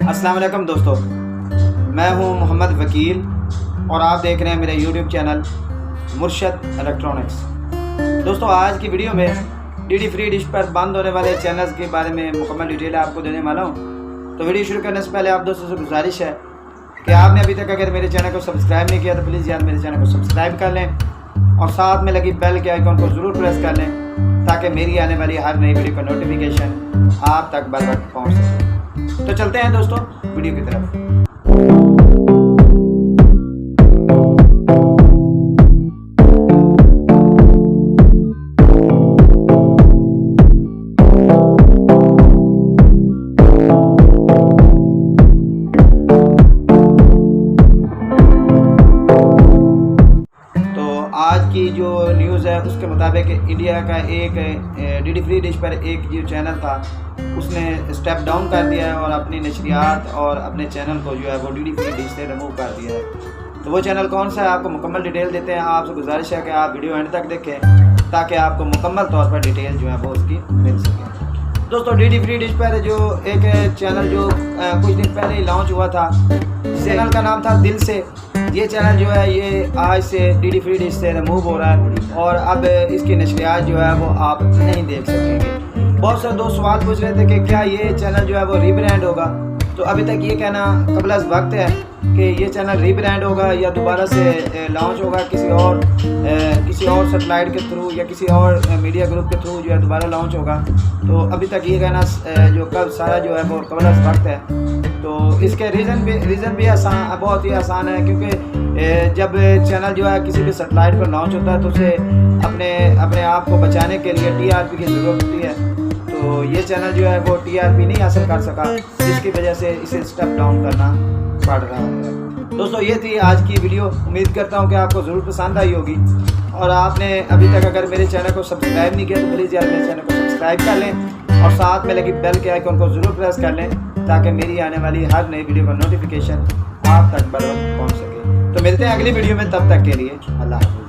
अस्सलाम वालेकुम दोस्तों, मैं हूं मोहम्मद वकील और आप देख रहे हैं मेरा यूट्यूब चैनल मुर्शद इलेक्ट्रॉनिक्स। दोस्तों, आज की वीडियो में डीडी फ्री डिश पर बंद होने वाले चैनल्स के बारे में मुकम्मल डिटेल आपको देने वाला हूं। तो वीडियो शुरू करने से पहले आप दोस्तों से गुजारिश है कि आपने अभी तक अगर मेरे चैनल को सब्सक्राइब नहीं किया तो प्लीज़ यार मेरे चैनल को सब्सक्राइब कर लें और साथ में लगी बेल के आइकॉन को ज़रूर प्रेस कर लें ताकि मेरी आने वाली हर नई वीडियो का नोटिफिकेशन आप तक बर वक्त पहुँच सके। तो चलते हैं दोस्तों वीडियो की तरफ। आज की जो न्यूज़ है उसके मुताबिक इंडिया का एक डीडी फ्री डिश पर एक जो चैनल था उसने स्टेप डाउन कर दिया है और अपनी नशरियात और अपने चैनल को जो है वो डीडी फ्री डिश से रिमूव कर दिया है। तो वो चैनल कौन सा है आपको मुकम्मल डिटेल देते हैं। आपसे गुजारिश है कि आप वीडियो एंड तक देखें ताकि आपको मुकम्मल तौर पर डिटेल जो है वो उसकी मिल सके। दोस्तों, डीडी फ्री डिश पर जो एक चैनल जो कुछ दिन पहले ही लॉन्च हुआ था, चैनल का नाम था दिल से। ये चैनल जो है ये आज से डीडी फ्री डिश से रिमूव हो रहा है और अब इसकी नशरियात जो है वो आप नहीं देख सकेंगे। बहुत सारे दोस्त सवाल पूछ रहे थे कि क्या ये चैनल जो है वो रीब्रांड होगा। तो अभी तक ये कहना कबल अज़ वक्त है कि ये चैनल रीब्रांड होगा या दोबारा से लॉन्च होगा किसी और सेटेलाइट के थ्रू या किसी और मीडिया ग्रुप के थ्रू जो है दोबारा लॉन्च होगा। तो अभी तक ये कहना जो कब सारा जो है वो कबल अज़ वक्त है। तो इसके रीज़न भी आसान, बहुत ही आसान है, क्योंकि जब चैनल जो है किसी भी सेटेलाइट पर लॉन्च होता है तो उसे अपने आप को बचाने के लिए TRP की ज़रूरत होती है। तो ये चैनल जो है वो TRP नहीं हासिल कर सका, जिसकी वजह से इसे स्टेप डाउन करना पड़ रहा है। दोस्तों, ये थी आज की वीडियो। उम्मीद करता हूँ कि आपको ज़रूर पसंद आई होगी और आपने अभी तक अगर मेरे चैनल को सब्सक्राइब नहीं किया तो प्लीज़ यार मेरे चैनल को सब्सक्राइब कर लें और साथ में लगी बेल के आइकॉन को ज़रूर प्रेस कर लें ताकि मेरी आने वाली हर नई वीडियो का नोटिफिकेशन आप तक बर वक्त पहुँच सके। तो मिलते हैं अगली वीडियो में, तब तक के लिए अल्लाह हाफ़िज़।